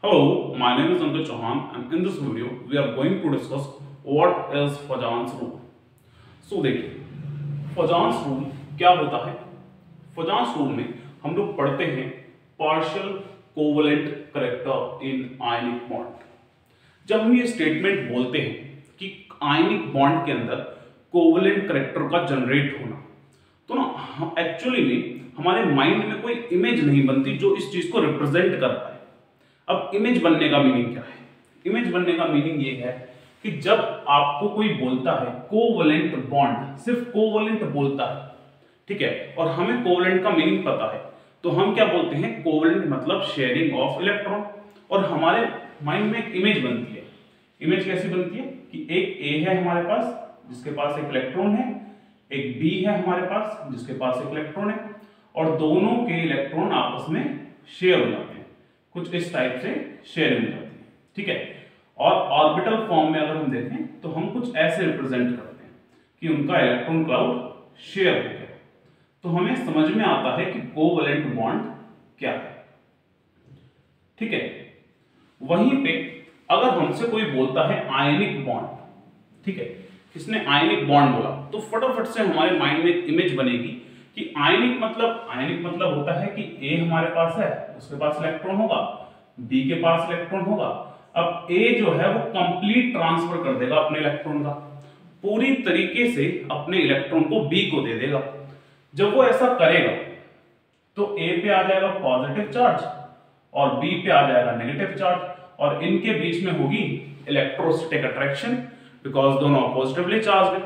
Hello, my name is Ankit Chauhan and in this video we are going to discuss what is Fajans rule. So देखिए Fajans rule क्या होता है। Fajans rule में हम लोग पढ़ते हैं partial covalent character in ionic bond। जब हम ये स्टेटमेंट बोलते हैं कि आयनिक बॉन्ड के अंदर कोवलेंट करेक्टर का जनरेट होना, तो ना एक्चुअली में हमारे माइंड में कोई इमेज नहीं बनती जो इस चीज को रिप्रेजेंट कर पाए। अब इमेज बनने का मीनिंग क्या है? इमेज बनने का मीनिंग ये है कि जब आपको कोई बोलता है कोवलेंट बॉन्ड, सिर्फ कोवलेंट बोलता है, ठीक है, और हमें कोवलेंट का मीनिंग पता है, तो हम क्या बोलते हैं? कोवलेंट मतलब शेयरिंग ऑफ इलेक्ट्रॉन। और हमारे माइंड में एक इमेज बनती है। इमेज कैसी बनती है कि एक ए है हमारे पास जिसके पास एक इलेक्ट्रॉन है, एक बी है हमारे पास जिसके पास एक इलेक्ट्रॉन है, और दोनों के इलेक्ट्रॉन आपस में शेयर हो जाते हैं, कुछ इस टाइप से शेयर हो जाती है, ठीक है। और ऑर्बिटल फॉर्म में अगर हम देखें तो हम कुछ ऐसे रिप्रेजेंट करते हैं कि उनका इलेक्ट्रॉन क्लाउड शेयर हो गया। तो हमें समझ में आता है कि कोवलेंट बॉन्ड क्या है, ठीक है। वहीं पे अगर हमसे कोई बोलता है आयनिक बॉन्ड, ठीक है, किसने आयनिक बॉन्ड बोला, तो फटाफट से हमारे माइंड में एक इमेज बनेगी कि आयनिक मतलब होता है कि ए हमारे पास है, उसके पास इलेक्ट्रॉन होगा, बी के पास इलेक्ट्रॉन होगा। अब ए जो है वो कंप्लीट ट्रांसफर कर देगा अपने इलेक्ट्रॉन का, पूरी तरीके से अपने इलेक्ट्रॉन को बी को दे देगा। जब वो ऐसा करेगा तो ए पे आ जाएगा पॉजिटिव चार्ज और बी पे आ जाएगा नेगेटिव चार्ज, और इनके बीच में होगी इलेक्ट्रोस्टैटिक अट्रैक्शन बिकॉज दोनों पॉजिटिवली चार्ज है,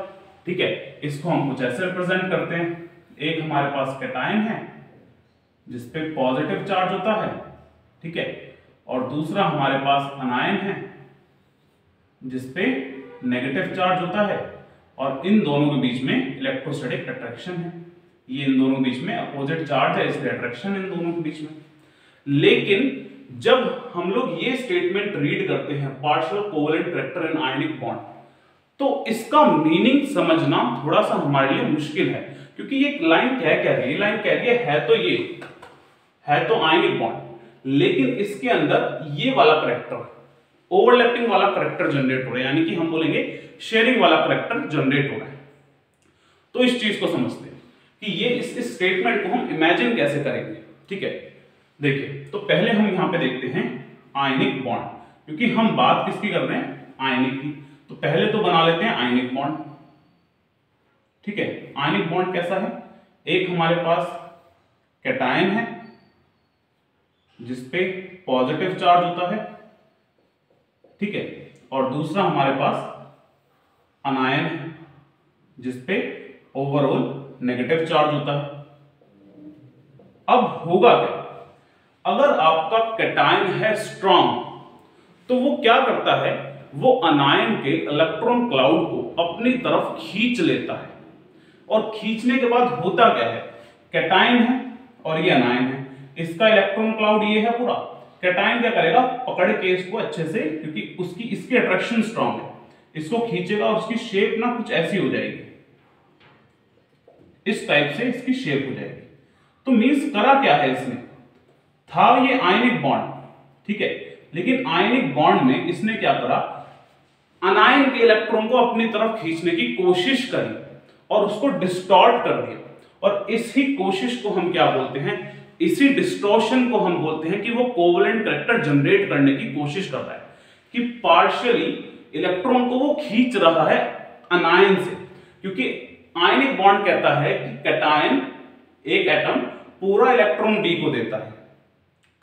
ठीक है। इसको हम कुछ ऐसे रिप्रेजेंट करते हैं, एक हमारे पास कैटायन है जिसपे पॉजिटिव चार्ज होता है, ठीक है, और दूसरा हमारे पास अनायन है जिसपे नेगेटिव चार्ज होता है, और इन दोनों के बीच में इलेक्ट्रोस्टैटिक अट्रैक्शन है। ये इन दोनों के बीच में अपोजिट चार्ज है, इसलिए अट्रैक्शन इन दोनों के बीच में। लेकिन जब हम लोग ये स्टेटमेंट रीड करते हैं partial covalent character in ionic bond, तो इसका मीनिंग समझना थोड़ा सा हमारे लिए मुश्किल है, क्योंकि ये लाइन क्या कह रही है? लाइन कह रही है तो ये है तो आयनिक बॉन्ड, लेकिन इसके अंदर ये वाला करेक्टर, ओवरलैपिंग वाला करेक्टर जनरेट हो रहा है, यानी कि हम बोलेंगे शेयरिंग वाला करेक्टर जनरेट हो रहा है। तो इस चीज को समझते हैं कि ये इस स्टेटमेंट को हम इमेजिन कैसे करेंगे, ठीक है। देखिए, तो पहले हम यहां पे देखते हैं आयनिक बॉन्ड, क्योंकि हम बात किसकी कर रहे हैं? आयनिक की। तो पहले तो बना लेते हैं आयनिक बॉन्ड, ठीक है। आयनिक बॉन्ड कैसा है? एक हमारे पास कैटायन है जिसपे पॉजिटिव चार्ज होता है, ठीक है, और दूसरा हमारे पास अनायन है जिसपे ओवरऑल नेगेटिव चार्ज होता है। अब होगा क्या? अगर आपका कैटायन है स्ट्रॉन्ग, तो वो क्या करता है? वो अनायन के इलेक्ट्रॉन क्लाउड को अपनी तरफ खींच लेता है, और खींचने के बाद होता क्या है? कैटायन है और ये अनायन है, इसका इलेक्ट्रॉन क्लाउड ये है पूरा। कैटायन क्या करेगा? पकड़ के इसको अच्छे से, क्योंकि इसकी अट्रैक्शन स्ट्रॉन्ग है, इसको खींचेगा और उसकी शेप ना कुछ ऐसी हो जाएगी, इस टाइप से इसकी शेप हो जाएगी। तो मींस करा क्या है इसने? था ये आयनिक बॉन्ड, ठीक है, लेकिन आयनिक बॉन्ड में इसने क्या करा? अनायन के इलेक्ट्रॉन को अपनी तरफ खींचने की कोशिश करी और उसको डिस्टॉर्ट कर दिया, और इसी कोशिश को हम क्या बोलते हैं? इसी डिस्टॉर्शन को हम बोलते हैं कि वो कोवलेंट करेक्टर जनरेट करने की कोशिश कर रहा है, कि पार्शियली इलेक्ट्रॉन को वो खींच रहा है अनायन से, क्योंकि आयनिक बॉन्ड कहता है कि कैटायन, एक एटम पूरा इलेक्ट्रॉन डी को देता है,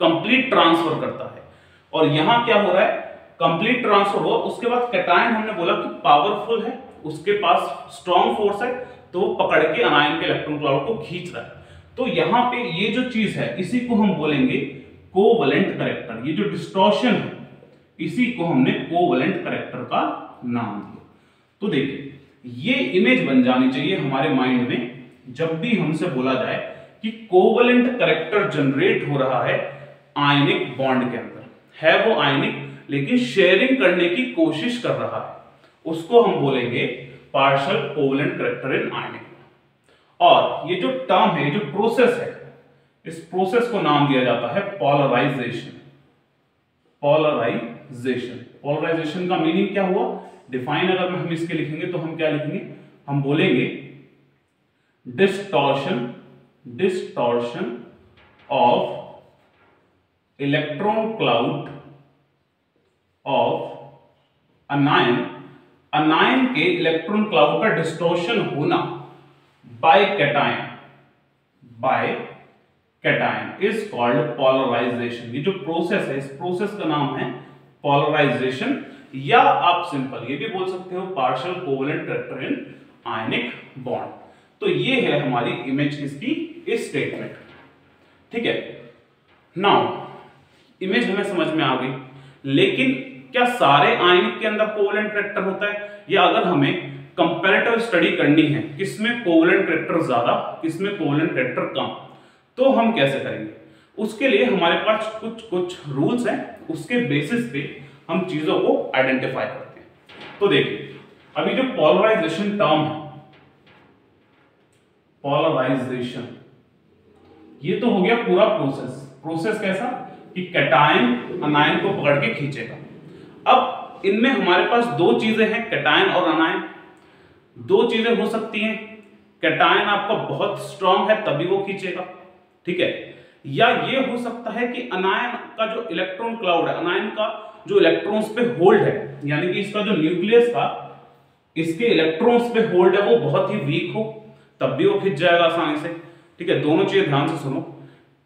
कंप्लीट ट्रांसफर करता है, और यहां क्या हो रहा है? कंप्लीट ट्रांसफर हुआ। उसके बाद कैटायन हमने बोला कि पावरफुल है, उसके पास स्ट्रॉन्ग फोर्स है, तो वो पकड़ के अनायन के इलेक्ट्रॉन क्लाउड को खींच रहा है। तो यहां पे ये जो चीज है इसी को हम बोलेंगे कोवलेंट करेक्टर। ये जो डिस्टॉर्शन है इसी को हमने कोवलेंट करेक्टर का नाम दिया। तो देखिए, ये इमेज बन जानी चाहिए हमारे माइंड में जब भी हमसे बोला जाए कि कोवलेंट करेक्टर जनरेट हो रहा है आयनिक बॉन्ड के अंदर। है वो आयनिक, लेकिन शेयरिंग करने की कोशिश कर रहा है, उसको हम बोलेंगे पार्शियल कोवलेंट करेक्टर इन आयनिक। और ये जो टर्म है, जो प्रोसेस है, इस प्रोसेस को नाम दिया जाता है पोलराइजेशन। पोलराइजेशन। पोलराइजेशन का मीनिंग क्या हुआ, डिफाइन अगर हम इसके लिखेंगे तो हम क्या लिखेंगे, हम बोलेंगे distortion of electron cloud of anion, anion के इलेक्ट्रॉन क्लाउड का डिस्टॉर्शन होना by cation is called polarisation. ये जो प्रोसेस है, इस प्रोसेस का नाम है पोलराइजेशन, या आप सिंपल ये भी बोल सकते हो partial covalent character in ionic bond. तो ये है हमारी इमेज किसकी, इस स्टेटमेंट। ठीक है, नाउ इमेज हमें समझ में आ गई, लेकिन क्या सारे आयनिक के अंदर कोवलेंट कैरेक्टर होता है, या अगर हमें कंपैरेटिव स्टडी करनी है किसमें कोवलेंट कैरेक्टर ज्यादा किसमें कोवलेंट कैरेक्टर कम, तो हम कैसे करेंगे, उसके लिए हमारे पास कुछ रूल्स हैं, उसके बेसिस पे हम चीजों को आइडेंटिफाई करते हैं। तो देखिए, अभी जो पोलराइजेशन टर्म है, पोलराइजेशन, ये तो हो गया पूरा प्रोसेस कैसा कि कैटायन अनायन को पकड़ के खींचेगा। अब इनमें हमारे पास दो चीजें हैं, कैटायन और अनायन। दो चीजें हो सकती हैं, कैटायन आपका बहुत स्ट्रांग है तभी वो खींचेगा, ठीक है, या ये हो सकता है कि अनायन का जो इलेक्ट्रॉन क्लाउड है, अनायन का जो इलेक्ट्रॉन्स पे होल्ड है, यानी कि इसका जो न्यूक्लियस का इसके इलेक्ट्रॉन्स पे होल्ड है वो बहुत ही वीक हो, तब भी वो खिंच जाएगा आसानी से। ठीक है, दोनों चीजें ध्यान से सुनो।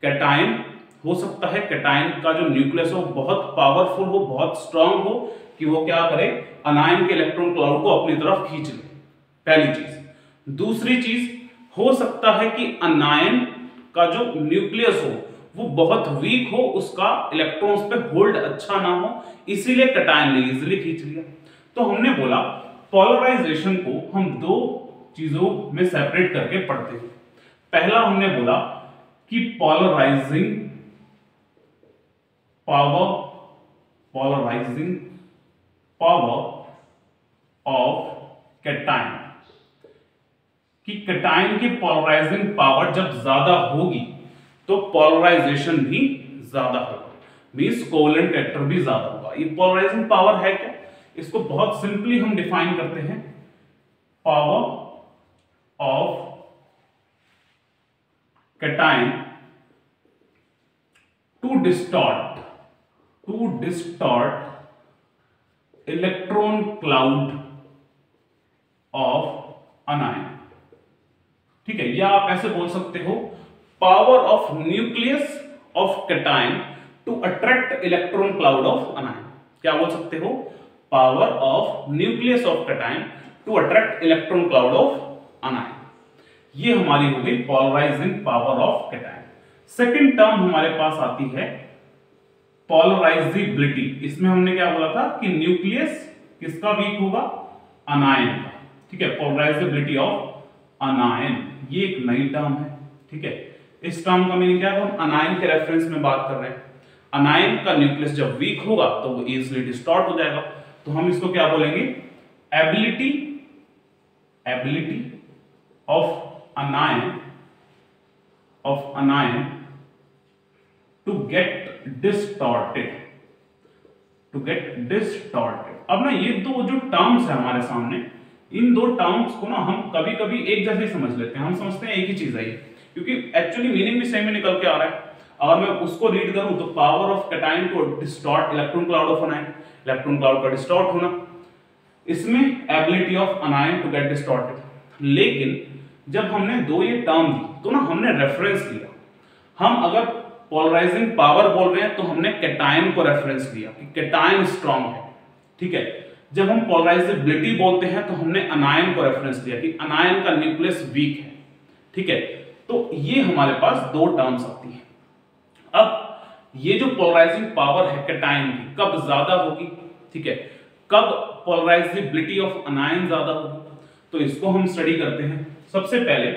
कैटायन हो सकता है, कैटायन का जो न्यूक्लियस हो बहुत पावरफुल हो, बहुत स्ट्रांग हो कि वो क्या करे, अनायन के इलेक्ट्रॉन क्लाउड को अपनी तरफ खींच ले, पहली चीज। दूसरी चीज हो सकता है कि अनायन का जो न्यूक्लियस हो वो बहुत वीक हो, उसका इलेक्ट्रॉन्स पे होल्ड अच्छा ना हो, इसीलिए कैटायन ने इजीली खींच लिया। तो हमने बोला पोलराइजेशन को हम दो चीजों में सेपरेट करके पढ़ते हैं। पहला हमने बोला कि पोलराइजिंग पावर ऑफ कैटायन, कि कैटायन की पोलराइजिंग पावर जब ज्यादा होगी तो पोलराइजेशन भी ज्यादा होगा, मींस कोवलेंट कैरेक्टर भी ज्यादा होगा। ये पोलराइजिंग पावर है क्या, इसको बहुत सिंपली हम डिफाइन करते हैं, power of cation to distort electron cloud of anion. ठीक है, या आप ऐसे बोल सकते हो power of nucleus of cation to attract electron cloud of anion. क्या बोल सकते हो, power of nucleus of cation to attract electron cloud of anion. ये हमारी हो गई polarising power of cation. Second term हमारे पास आती है पोलराइजिबिलिटी। इसमें हमने क्या बोला था कि न्यूक्लियस किसका वीक होगा, अनायन का। ठीक है, पोलराइजिबिलिटी ऑफ अनायन, ये एक नई टर्म है। ठीक है, इस टर्म का मीनिंग क्या है, हम अनायन के रेफरेंस में बात कर रहे हैं। अनायन का न्यूक्लियस जब वीक होगा तो वो इजीली डिस्टॉर्ट हो जाएगा, तो हम इसको क्या बोलेंगे, ability of anion to get distorted. अब ना ये दो जो टर्म्स है हमारे सामने, इन दो टर्म्स को ना हम कभी कभी एक जैसे ही समझ लेते हैं, हम समझते हैं एक ही चीज है ये, क्योंकि एक्चुअली मीनिंग भी सेम ही निकल के आ रहा है। अगर मैं उसको रीड करूं तो power of cation to distort electron cloud of anion, electron cloud का डिस्टॉर्ट होना, इसमें ability of anion to get distorted. लेकिन जब हमने दो ये टर्म दी तो ना हमने रेफरेंस लिया, हम अगर पोलराइजिंग पावर बोल रहे हैं तो हमने कैटायन को रेफरेंस लिया कि कैटायन स्ट्रांग है। ठीक है, जब हम पोलराइजेबिलिटी बोलते हैं तो हमने अनायन को रेफरेंस लिया कि अनायन का न्यूक्लियस वीक है। ठीक है, तो ये हमारे पास दो टर्म्स आती हैं। अब ये जो पोलराइजिंग पावर है कैटायन की कब ज्यादा होगी, ठीक है, कब पोलराइजेबिलिटी ऑफ अनायन ज्यादा होगी, तो इसको हम स्टडी करते हैं। सबसे पहले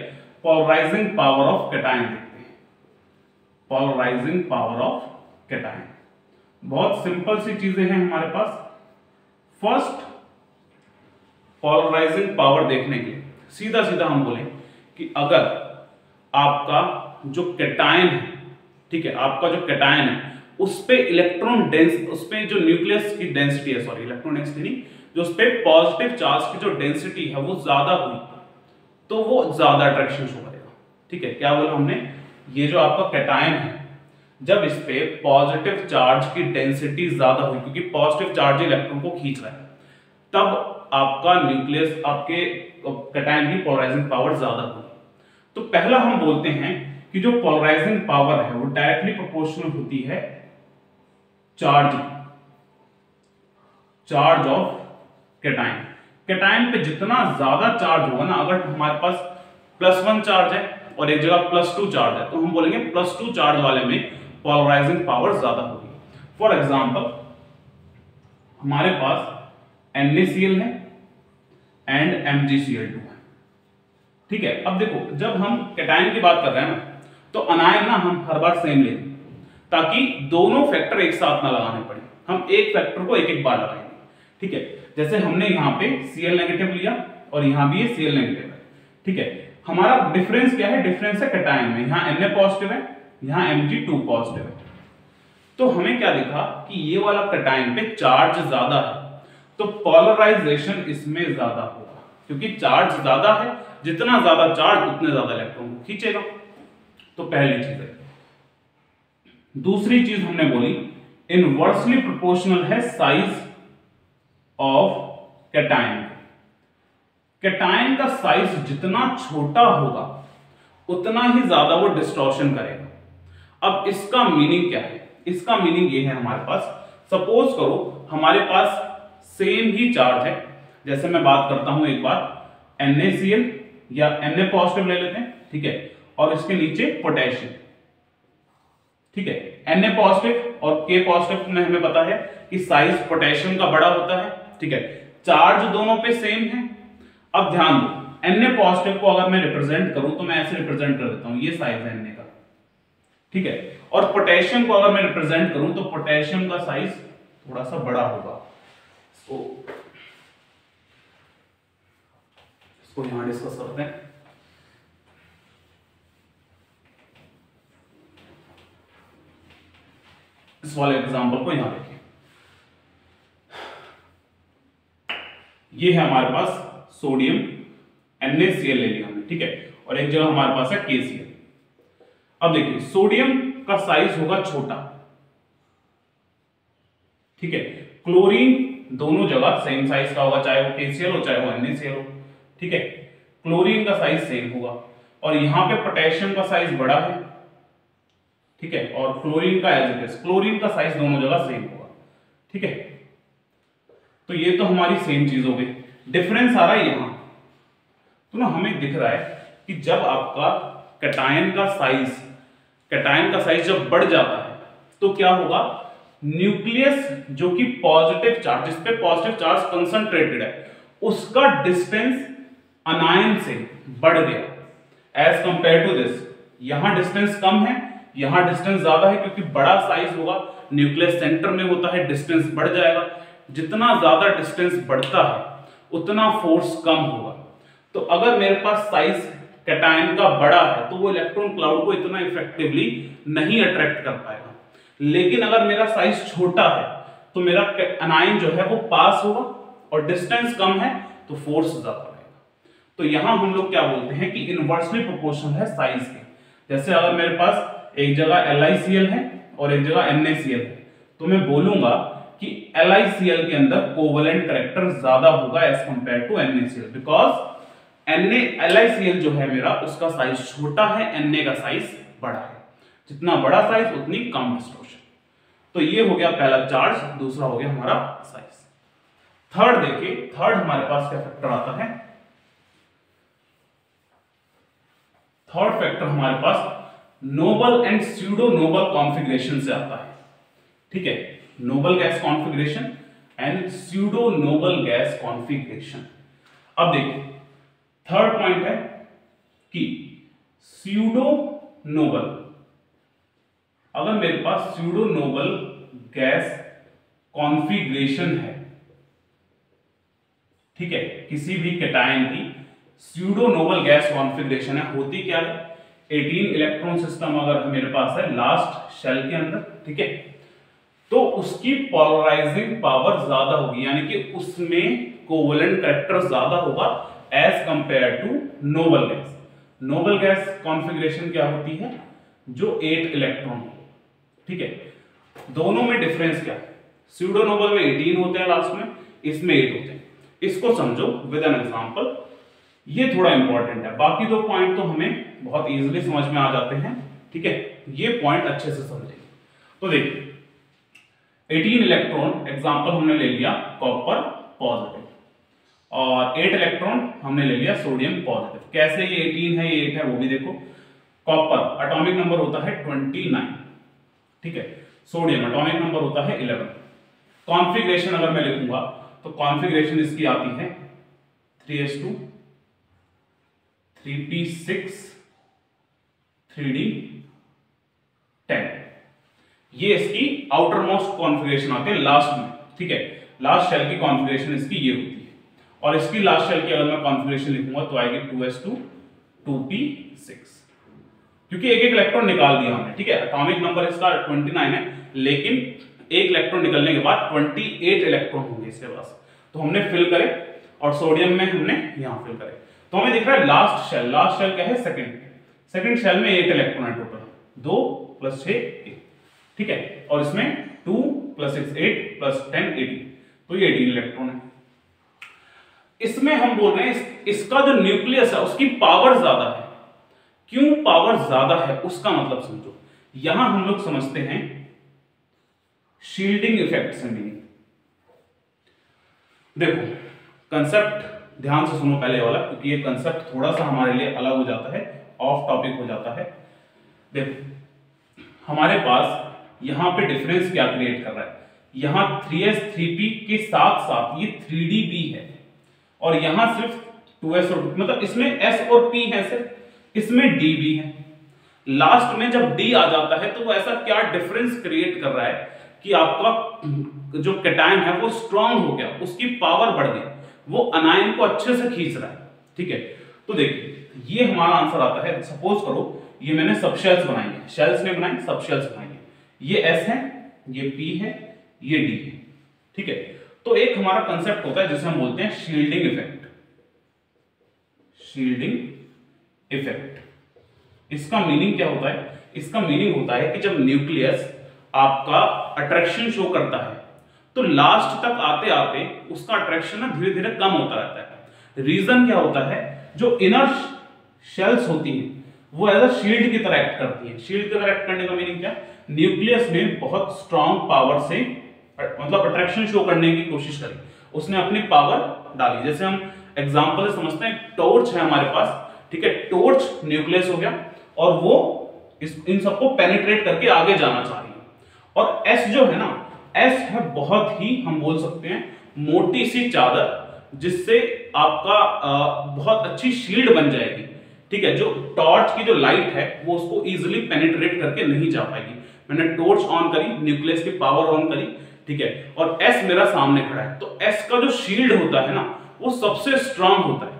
पोलराइजिंग पावर ऑफ कैटायन देखते हैं। पोलराइजिंग पावर ऑफ कैटायन, बहुत सिंपल सी चीजें हैं हमारे पास। फर्स्ट, पोलराइजिंग पावर देखने के लिए सीधा सीधा हम बोलें कि अगर आपका जो कैटायन है, ठीक है, आपका जो कैटायन है उस पे इलेक्ट्रॉन डेंस, उस पे जो न्यूक्लियस की डेंसिटी है, सॉरी इलेक्ट्रॉन डेंसिटी नहीं, जो उस पे पॉजिटिव चार्ज की जो डेंसिटी है वो ज्यादा हुई तो वो ज्यादा अट्रैक्शन शो करेगा। ठीक है, क्या बोला हमने, ये जो आपका कैटायन है जब इस पे पॉजिटिव चार्ज की डेंसिटी ज्यादा हुई, क्योंकि पॉजिटिव चार्ज इलेक्ट्रॉन को खींच रहा है, तब आपका न्यूक्लियस, आपके कैटायन की पोलराइजिंग पावर ज्यादा होगी। तो पहला हम बोलते हैं कि जो पोलराइजिंग पावर है वो डायरेक्टली प्रोपोर्शनल होती है चार्ज ऑफ कैटायन। कैटायन पे जितना ज्यादा चार्ज होगा ना, अगर हमारे पास +1 चार्ज है और एक जगह +2 चार्ज है, तो हम बोलेंगे +2 चार्ज वाले में पोलराइजिंग पावर ज्यादा होगी। फॉर एग्जांपल हमारे पास NaCl है एंड MgCl2 है। ठीक है, अब देखो जब हम कैटायन की बात कर रहे हैं ना, तो अनायन ना हम हर बार सेम लेंगे ताकि दोनों फैक्टर एक साथ ना लगाने पड़े, हम एक फैक्टर को एक एक बार लगाएंगे। ठीक है, जैसे हमने यहाँ पे Cl नेगेटिव लिया और यहाँ भी ये Cl नेगेटिव है। ठीक है, हमारा डिफरेंस क्या है, डिफरेंस है कैटायन में, यहाँ Na पॉजिटिव है, यहाँ Mg2 पॉजिटिव है। तो हमें क्या दिखा कि ये वाला कैटायन पे चार्ज ज्यादा है तो पोलराइजेशन इसमें ज्यादा होगा, क्योंकि चार्ज ज्यादा है, जितना ज्यादा चार्ज उतने ज्यादा इलेक्ट्रॉन को खींचेगा। तो पहली चीज है। दूसरी चीज हमने बोली इनवर्सली प्रोपोर्शनल है साइज ऑफ कैटायन। कैटायन का साइज जितना छोटा होगा उतना ही ज्यादा वो डिस्टॉर्शन करेगा। अब इसका मीनिंग क्या है, इसका मीनिंग ये है, हमारे पास सपोज करो हमारे पास सेम ही चार्ज है, जैसे मैं बात करता हूं एक बार NaCl या Na पॉजिटिव ले लेते हैं। ठीक है, और इसके नीचे पोटेशियम। ठीक है, Na पॉजिटिव और K पॉजिटिव में हमें पता है कि साइज पोटेशियम का बड़ा होता है। ठीक है, चार्ज दोनों पे सेम है। अब ध्यान दो, Na पॉजिटिव को अगर मैं रिप्रेजेंट करूं तो मैं ऐसे रिप्रेजेंट कर देता हूं, ये साइज है Na का। ठीक है, और पोटेशियम को अगर मैं रिप्रेजेंट करूं तो पोटेशियम का साइज थोड़ा सा बड़ा होगा। इसको यहां डिस्कस करते हैं। इस वाले एग्जांपल को यहां देखिए, ये है हमारे पास सोडियम NaCl ले लिया हमने। ठीक है, और एक जगह हमारे पास है KCl। अब देखिए सोडियम का साइज होगा छोटा। ठीक है, क्लोरीन दोनों जगह सेम साइज का होगा, चाहे वो KCl हो चाहे वो NaCl हो। ठीक है, क्लोरीन का साइज सेम होगा और यहां पे पोटेशियम का साइज बड़ा है। ठीक है, और क्लोरीन का एज इट इज, क्लोरीन का साइज दोनों जगह सेम होगा। ठीक है, तो ये तो हमारी सेम चीज हो गई। डिफरेंस आ रहा है यहां, तो ना हमें दिख रहा है कि जब आपका कैटायन का साइज जब बढ़ जाता है तो क्या होगा, न्यूक्लियस जो कि पॉजिटिव चार्ज, जिस पे पॉजिटिव चार्ज कंसंट्रेटेड है, उसका डिस्टेंस अनायन से बढ़ गया एज कंपेयर टू दिस। यहां डिस्टेंस कम है, यहां डिस्टेंस ज्यादा है, क्योंकि बड़ा साइज होगा, न्यूक्लियस सेंटर में होता है, डिस्टेंस बढ़ जाएगा। जितना ज्यादा डिस्टेंस बढ़ता है उतना फोर्स कम होगा। तो अगर मेरे पास साइज कैटायन का बड़ा है तो वो इलेक्ट्रॉन क्लाउड को इतना इफेक्टिवली नहीं अट्रैक्ट कर पाएगा, लेकिन अगर मेरा साइज छोटा है तो मेरा अनायन जो है वो पास होगा, और डिस्टेंस कम है तो फोर्स ज्यादा रहेगा। तो यहां हम लोग क्या बोलते हैं कि इनवर्सली प्रोपोर्शनल है साइज के। जैसे अगर मेरे पास एक जगह LiCl है और एक जगह NaCl है, तो मैं बोलूंगा कि LiCl के अंदर कोवेलेंट कैरेक्टर ज्यादा होगा as compare to NaCl, because LiCl जो है मेरा, उसका साइज छोटा है, Na का साइज बड़ा है। जितना बड़ा साइज उतनी कम डिस्टॉर्शन। तो ये हो गया पहला चार्ज, दूसरा हो गया हमारा साइज। थर्ड देखिए, थर्ड हमारे पास क्या फैक्टर आता है, थर्ड फैक्टर हमारे पास noble and pseudo noble configuration से आता है। ठीक है, noble gas configuration and pseudo noble gas configuration. अब देखिए थर्ड पॉइंट है कि स्यूडो नोबल, अगर मेरे पास स्यूडो नोबल गैस कॉन्फ़िगरेशन है, ठीक है, किसी भी कैटायन की स्यूडो नोबल गैस कॉन्फ़िगरेशन है, होती क्या है, 18 इलेक्ट्रॉन सिस्टम अगर मेरे पास है लास्ट शेल के अंदर, ठीक है, उसकी पोलराइजिंग पावर ज्यादा होगी, यानी कि उसमें कोवेलेंट कैरेक्टर ज्यादा होगा as compare to noble gas. Noble gas configuration क्या होती है, जो 8 इलेक्ट्रॉन हो, ठीक है। दोनों में डिफरेंस क्या है, स्यूडो नोबल में 18 होते हैं लास्ट में, इसमें 8 होते हैं। इसको समझो विद एन एग्जांपल, ये थोड़ा इंपॉर्टेंट है, बाकी दो पॉइंट तो हमें बहुत इजीली समझ में आ जाते हैं, ठीक है। ये पॉइंट अच्छे से समझेंगे। तो देखिए 18 इलेक्ट्रॉन एग्जांपल हमने ले लिया कॉपर पॉजिटिव, और 8 इलेक्ट्रॉन हमने ले लिया सोडियम पॉजिटिव। कैसे ये 18 है, ये 8 है, वो भी देखो। कॉपर एटॉमिक नंबर होता है 29, ठीक है। सोडियम एटॉमिक नंबर होता है 11। कॉन्फ़िगरेशन अगर मैं लिखूंगा तो कॉन्फ़िगरेशन इसकी आती है 3s2 3p6 3d10। ये इसकी आउटर मोस्ट कॉन्फ़िगरेशन आती है लास्ट में, ठीक है। लास्ट शेल की कॉन्फ़िगरेशन इसकी ये होती है, और इसकी लास्ट शेल की अगर मैं कॉन्फ़िगरेशन लिखूंगा तो आएगी 2s2 2p6, क्योंकि एक एक इलेक्ट्रॉन निकाल दिया हमने, ठीक है। एटॉमिक नंबर इसका 29 है, लेकिन एक इलेक्ट्रॉन निकलने के बाद 28 इलेक्ट्रॉन होंगे इसके पास, तो हमने फिल करे, और सोडियम में हमने यहां फिल करे। तो हमें दिख रहा है लास्ट शेल क्या है, सेकंड शेल में 8 इलेक्ट्रॉन है टोटल, 2 + 6 8, ठीक है। और इसमें 2 + 6 8 + 10 18, तो ये 18 इलेक्ट्रॉन है। इसमें हम बोल रहे हैं इसका जो न्यूक्लियस है उसकी पावर ज्यादा है। क्यों पावर ज्यादा है उसका मतलब समझो। यहां हम लोग समझते हैं शील्डिंग इफेक्ट से मीनिंग। देखो कंसेप्ट ध्यान से सुनो पहले वाला, क्योंकि ये कंसेप्ट थोड़ा सा हमारे लिए अलग हो जाता है, ऑफ टॉपिक हो जाता है। देखो हमारे पास यहां पे डिफरेंस क्या क्रिएट कर रहा है, यहां 3s 3p के साथ साथ ये 3dp है, और यहां सिर्फ 2s और 2, मतलब इसमें s और p है सिर्फ, इसमें d भी है। लास्ट में जब d आ जाता है तो वो ऐसा क्या डिफरेंस क्रिएट कर रहा है कि आपका जो कैटायन है वो स्ट्रांग हो गया, उसकी पावर बढ़ गई, वो अनायन को अच्छे से खींच रहा है, ठीक है। तो देखिए ये हमारा आंसर आता है। सपोज करो ये मैंने सब शेल्स बनाई है, शेल्स में बनाई, सब शेल्स बनाई है, ये s है, ये p है, ये d है, ठीक है। तो एक हमारा कंसेप्ट होता है जिसे हम बोलते हैं शील्डिंग इफेक्ट। शील्डिंग इफेक्ट इसका मीनिंग क्या होता है, इसका मीनिंग होता है कि जब न्यूक्लियस आपका अट्रैक्शन शो करता है तो लास्ट तक आते आते उसका अट्रैक्शन ना धीरे धीरे कम होता रहता है। रीजन क्या होता है, जो इनर शेल्स होती हैं वो एज अ शील्ड की तरह एक्ट करती हैं। शील्ड की तरह एक्ट करने का मीनिंग क्या, न्यूक्लियस ने बहुत स्ट्रांग पावर से मतलब अट्रैक्शन शो करने की कोशिश करी, उसने अपनी पावर डाली। जैसे हम एग्जांपल से समझते हैं, टॉर्च है हमारे पास, ठीक है, टॉर्च न्यूक्लियस हो गया और वो इन सबको पेनिट्रेट करके आगे जाना चाह रही है। और एस जो है ना, एस है बहुत ही हम बोल सकते हैं मोटी सी चादर, जिससे आपका बहुत अच्छी शील्ड बन जाएगी, ठीक है। जो टॉर्च की जो लाइट है वो उसको इजीली पेनिट्रेट करके नहीं जा पाएगी। मैंने टॉर्च ऑन करी, न्यूक्लियस की पावर ऑन करी, ठीक है, और एस मेरा सामने खड़ा है, तो एस का जो शील्ड होता है ना वो सबसे स्ट्रांग होता है।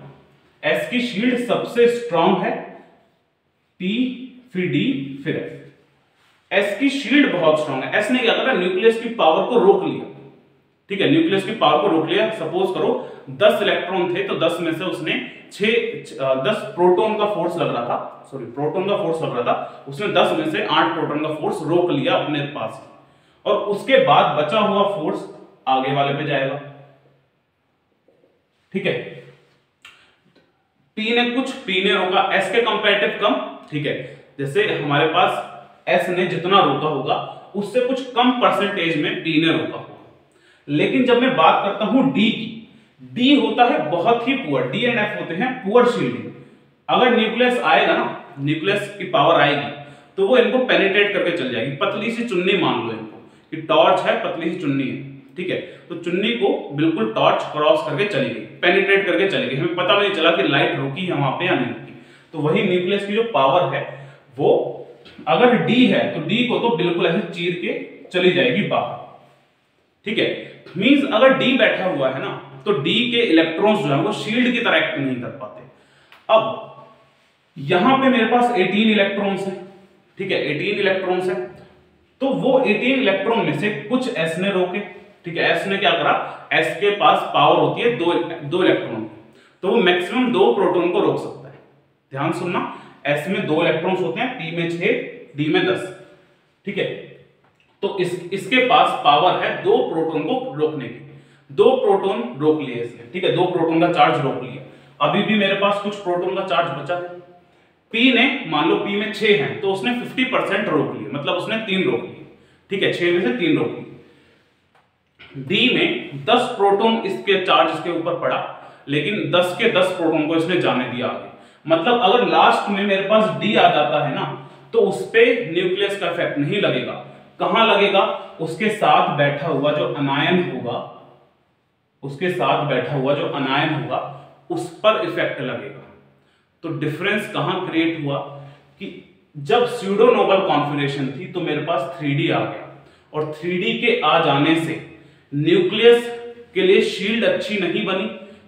एस की शील्ड सबसे स्ट्रांग है, पी फिर डी फिर एफ। एस की शील्ड बहुत स्ट्रांग है। एस ने क्या करा, न्यूक्लियस की पावर को रोक लिया, ठीक है, न्यूक्लियस की पावर को रोक लिया। सपोज करो 10 इलेक्ट्रॉन थे तो 10 में से उसने 10 प्रोटॉन का फोर्स लग रहा था, सॉरी प्रोटॉन का फोर्स लग रहा था, उसने 10 में से 8 प्रोटॉन का फोर्स रोक लिया अपने पास, और उसके बाद बचा हुआ फोर्स आगे वाले पे जाएगा, ठीक है। पी ने कुछ, पी ने रोका, एस के कंपैरेटिव कम, ठीक है। जैसे हमारे पास एस ने जितना रोका होगा उससे कुछ कम परसेंटेज में पी ने रोका होगा। लेकिन जब मैं बात करता हूं डी की, डी होता है बहुत ही पुअर, डी एंड एफ होते हैं पुअर शील्डिंग। अगर न्यूक्लियस आएगा ना, न्यूक्लियस की पावर आएगी तो वो इनको पेनिट्रेट करके चल जाएगी। पतली सी चुन्नी मान लो इनको कि टॉर्च है, पतली सी चुन्नी है, ठीक है, तो चुन्नी को बिल्कुल टॉर्च क्रॉस करके चली गई, पेनिट्रेट करके चली गई, हमें पता नहीं चला कि लाइट रुकी है वहां पे या नहीं रुकी। तो वही न्यूक्लियस की जो पावर है वो अगर डी है तो डी को तो बिल्कुल ऐसे चीर के चली जाएगी बाहर, ठीक है। मींस अगर डी बैठा हुआ है ना तो डी के इलेक्ट्रॉन्स जो है वो शील्ड की तरह एक्ट नहीं कर पाते। अब यहां पे मेरे पास 18 इलेक्ट्रॉन्स हैं, ठीक है, 18 इलेक्ट्रॉन्स हैं, तो वो 18 इलेक्ट्रॉन में से कुछ s ने रोके, ठीक है। s ने क्या करा, s के पास पावर होती है दो इलेक्ट्रॉन, तो वो मैक्सिमम 2 प्रोटॉन को रोक सकता है। ध्यान सुनना, s में 2 इलेक्ट्रॉन्स होते हैं, p में 6, d में 10, ठीक है। तो इसके पास पावर है 2 प्रोटॉन को रोकने की। 2 प्रोटॉन रोक लिए इसने, ठीक है, 2 प्रोटॉन का चार्ज रोक लिया। अभी भी मेरे पास कुछ प्रोटॉन का चार्ज बचा है। p ने, मान लो p में 6 है, तो उसने 50% रोक लिए, मतलब उसने 3 रोक लिए, ठीक है, 6 में से 3 रोक लिए। d में 10 प्रोटॉन इसके चार्ज इसके ऊपर पड़ा, लेकिन 10 के 10 प्रोटॉन को इसने जाने दिया आगे। मतलब अगर लास्ट में मेरे पास d आ जाता है ना, तो उस पे न्यूक्लियस का इफेक्ट नहीं लगेगा। कहां लगेगा, उसके साथ बैठा हुआ जो अनायन होगा, उसके साथ बैठा हुआ जो अनायन होगा उस पर इफेक्ट लगेगा। तो डिफरेंस कहां क्रिएट हुआ कि जब स्यूडो नोबल कॉन्फिगरेशन थी तो मेरे पास 3d आ गया, और 3d के आ जाने से न्यूक्लियस के लिए शील्ड अच्छी नहीं बनी,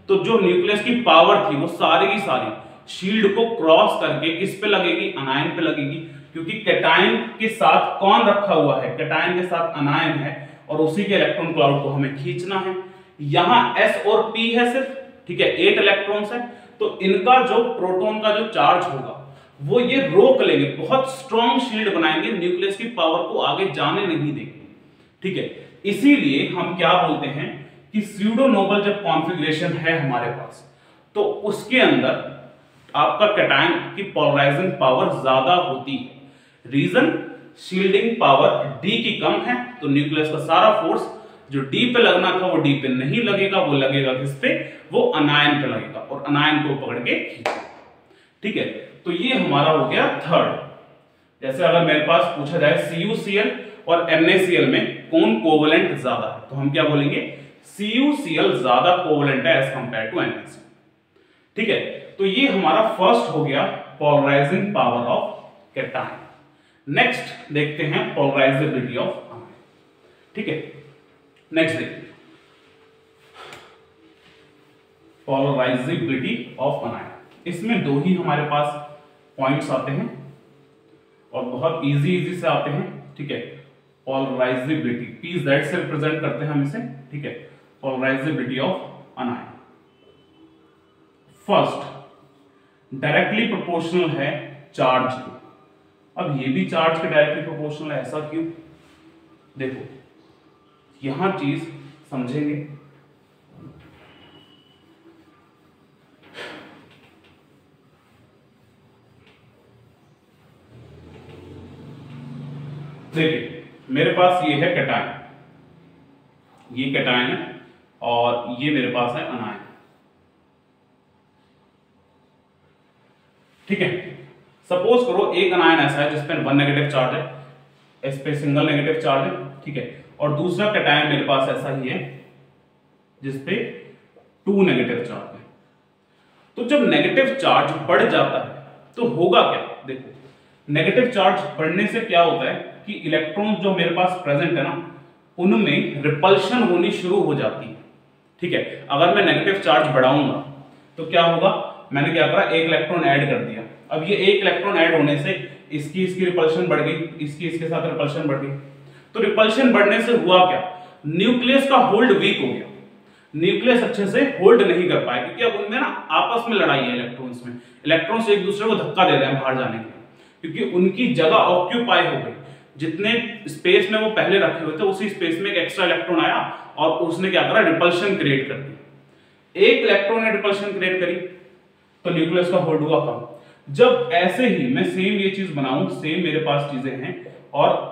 तो जो न्यूक्लियस की पावर थी वो सारी की सारी शील्ड को क्रॉस करके किस पे लगेगी, अनायन पे लगेगी। क्योंकि कैटायन के साथ कौन रखा हुआ है, कैटायन के साथ अनायन है, और उसी के इलेक्ट्रॉन क्लाउड को हमें खींचना है। यहां s और p है सिर्फ, ठीक है, 8 इलेक्ट्रॉन्स है, तो इनका जो प्रोटॉन का जो चार्ज होगा वो ये रोक लेंगे, बहुत स्ट्रॉन्ग शील्ड बनाएंगे, न्यूक्लियस की पावर को आगे जाने नहीं देंगे, ठीक है। इसीलिए हम क्या बोलते हैं कि स्यूडो नोबल जब कॉन्फ़िगरेशन है हमारे पास, तो उसके अंदर आपका कैटायन की पोलराइजिंग पावर ज्यादा होती है। रीजन, शील्डिंग पावर d की कम है, तो न्यूक्लियस का सारा फोर्स जो d पे लगना था वो d पे नहीं लगेगा, वो लगेगा किस पे, वो अनायन पे लगेगा, और अनायन को पकड़ के खींचेगा, ठीक है। तो ये हमारा हो गया थर्ड। जैसे अगर मेरे पास पूछा जाए CuCl और NaCl में कौन कोवेलेंट ज्यादा है, तो हम क्या बोलेंगे, CuCl ज्यादा कोवेलेंट है एज कंपेयर टू NaCl, ठीक है। तो ये हमारा फर्स्ट हो गया polarising power of cation. Next देखते हैं पोलराइजेबिलिटी ऑफ अनायन, ठीक है। नेक्स्ट देखते हैं पोलराइजेबिलिटी ऑफ अनायन। इसमें 2 ही हमारे पास पॉइंट्स आते हैं और बहुत इजी से आते हैं, ठीक है। पोलराइजेबिलिटी, P Z से रिप्रेजेंट करते हैं हम इसे, ठीक है। Polarisability of अनायन, first directly proportional है चार्ज के। अब ये भी चार्ज के डायरेक्टली प्रोपोर्शनल है, ऐसा क्यों, देखो यहां चीज समझेंगे। देखिए मेरे पास ये है कैटायन, ये कैटायन है, और ये मेरे पास है अनायन, ठीक है। सपोज करो एक अनायन ऐसा है जिसपे 1 नेगेटिव चार्ज है, इस पे सिंगल नेगेटिव चार्ज है, ठीक है, और दूसरा कैटायन मेरे पास ऐसा ही है जिसपे 2 नेगेटिव चार्ज है। तो जब नेगेटिव चार्ज बढ़ जाता है तो होगा क्या, देखो नेगेटिव चार्ज बढ़ने से क्या होता है कि इलेक्ट्रॉन जो मेरे पास प्रेजेंट है ना, उनमें रिपल्शन होनी शुरू हो जाती है, ठीक है। अगर मैं नेगेटिव चार्ज बढ़ाऊंगा तो क्या होगा, मैंने क्या करा, एक इलेक्ट्रॉन ऐड कर दिया। अब ये एक इलेक्ट्रॉन ऐड होने से इसकी रिपल्शन बढ़ गई, इसके साथ रिपल्शन बढ़ गई। तो रिपल्शन बढ़ने से हुआ क्या, न्यूक्लियस का होल्ड वीक हो गया, न्यूक्लियस अच्छे से होल्ड नहीं कर पाए, क्योंकि अब उनमें ना आपस में लड़ाई है इलेक्ट्रॉन्स में, इलेक्ट्रॉन्स एक दूसरे को धक्का दे रहे हैं बाहर जाने के लिए, क्योंकि उनकी जगह ऑक्यूपाई हो गई। जितने स्पेस में वो पहले रखे हुए थे उसी स्पेस में एक एक्स्ट्रा इलेक्ट्रॉन आया और उसने क्या करा, रिपल्शन क्रिएट कर दी। एक इलेक्ट्रॉन ने रिपल्शन क्रिएट करी तो न्यूक्लियस का होल्ड हुआ कम। जब ऐसे ही मैं सेम ये चीज बनाऊं, सेम मेरे पास चीजें हैं और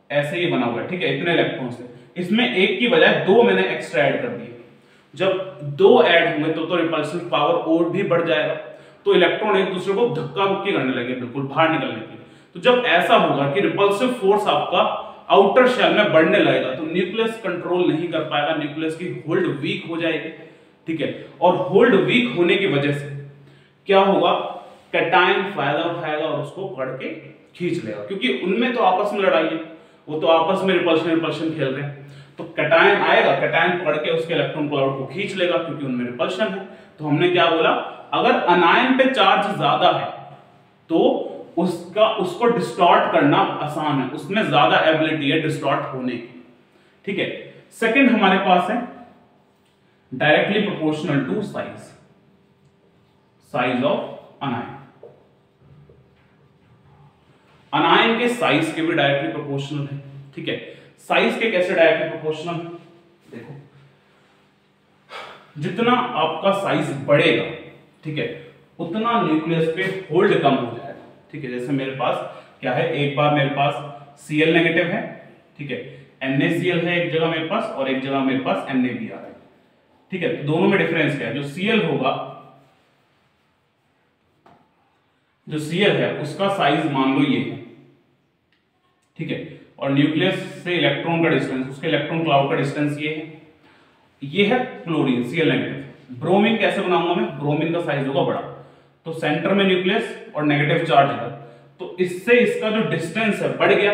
ऐसे ही बना हुआ है, ठीक है, इतने इलेक्ट्रॉन से, इसमें एक की बजाय 2 मैंने एक्स्ट्रा ऐड कर दिए। जब 2 ऐड होंगे तो रिपल्सिव पावर और भी बढ़ जाएगा, तो इलेक्ट्रॉन एक दूसरे को धक्का मुक्की करने लगे बिल्कुल बाहर निकलने के लिए। तो जब ऐसा होगा कि रिपल्सिव फोर्स आपका आउटर शेल में बढ़ने लगेगा तो न्यूक्लियस कंट्रोल नहीं कर पाएगा, न्यूक्लियस की होल्ड वीक हो जाएगी, ठीक है। और होल्ड वीक होने की वजह से क्या होगा, कैटायन फायदा उठाएगा और उसको पकड़ के खींच लेगा, क्योंकि उनमें तो आपस में लड़ाई है, वो तो आपस में रिपल्शन खेल रहे हैं। तो कैटायन आएगा, कैटायन पकड़ के उसके इलेक्ट्रॉन क्लाउड को खींच लेगा, क्योंकि उनमें रिपल्शन है। तो हमने क्या बोला, अगर अनायन पे चार्ज ज्यादा है तो उसको डिस्टॉर्ट करना आसान है, उसमें ज्यादा एबिलिटी है डिस्टॉर्ट होने की। ठीक है, सेकंड हमारे पास है directly proportional to size of anion. Anion के साइज के भी डायरेक्टली प्रोपोर्शनल है। ठीक है, साइज के कैसे डायरेक्टली प्रोपोर्शनल? देखो, जितना आपका साइज बढ़ेगा, ठीक है, उतना न्यूक्लियस पे होल्ड कम हो जाएगा। ठीक है, जैसे मेरे पास क्या है, एक बार मेरे पास Cl नेगेटिव है, ठीक है, NaCl है एक जगह मेरे पास, और एक जगह मेरे पास NaBr है। ठीक है, तो दोनों में डिफरेंस क्या है? जो Cl होगा, जो Cl है उसका साइज मान लो ये है, ठीक है, और न्यूक्लियस से इलेक्ट्रॉन का डिस्टेंस, उसके इलेक्ट्रॉन क्लाउड का डिस्टेंस ये है। ये है क्लोरीन Cl नेगेटिव। ब्रोमीन कैसे बनाऊंगा मैं? ब्रोमीन का साइज होगा बड़ा, तो सेंटर में न्यूक्लियस और नेगेटिव चार्ज है, तो इससे इसका जो डिस्टेंस है बढ़ गया,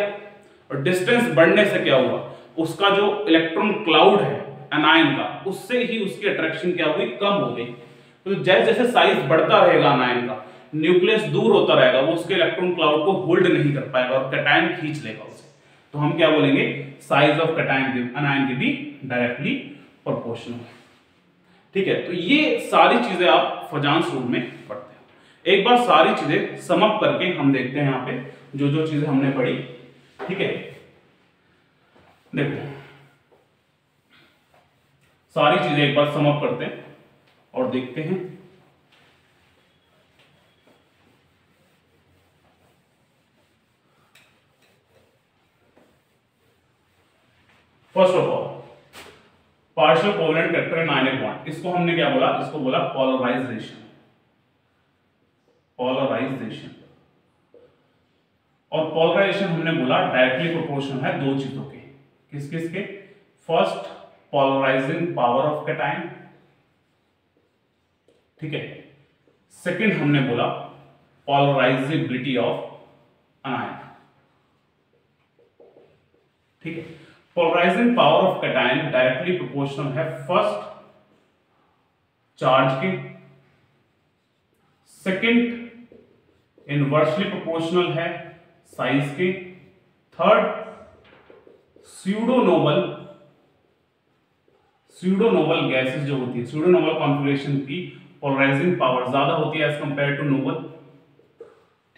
और डिस्टेंस बढ़ने से क्या हुआ, उसका जो इलेक्ट्रॉन क्लाउड है अनायन का, उससे ही उसकी अट्रैक्शन क्या हुई, कम हो गई। तो जैसे जैसे साइज बढ़ता रहेगा अनायन का, न्यूक्लियस दूर होता रहेगा, वो उसके इलेक्ट्रॉन क्लाउड को होल्ड नहीं कर पाएगा और कैटायन खींच लेगा उसे। तो हम क्या बोलेंगे, साइज ऑफ कैटायन अनायन के भी डायरेक्टली प्रोपोर्शनल। ठीक है, तो ये सारी चीजें आप फजांस रूल में पढ़ते हैं। एक बार सारी चीजें सम अप करके हम देखते हैं यहाँ पे जो जो चीजें हमने पढ़ी। ठीक है, देखो सारी चीजें एक बार सम अप करते हैं और देखते हैं। First of all, partial covalent character in ionic bond, इसको हमने क्या बोला, इसको बोला पोलराइजेशन। पोलराइजेशन और पोलराइजेशन हमने बोला डायरेक्टली प्रोपोर्शनल है दो चीजों के। किस किस के? First, polarising power of cation, ठीक है। सेकंड हमने बोला पोलराइजेबिलिटी ऑफ अनायन, ठीक है। Polarising power of cation directly proportional है फर्स्ट चार्ज के, सेकंड इनवर्सली प्रोपोर्शनल है साइज के, थर्ड स्यूडोनोबल गैसेस जो होती है, स्यूडोनोबल कॉन्फिगरेशन की पोलराइजिंग पावर ज्यादा होती है एज कंपेयर टू नोबल,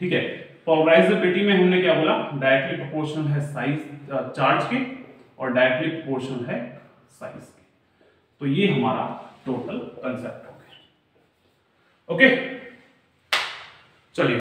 ठीक है। पोलराइजेबिलिटी में हमने क्या बोला, डायरेक्टली प्रोपोर्शनल है साइज चार्ज के और डायरेक्टली प्रोपोर्शनल है साइज के। तो ये हमारा टोटल कंसेप्ट हो गया। ओके, चलिए।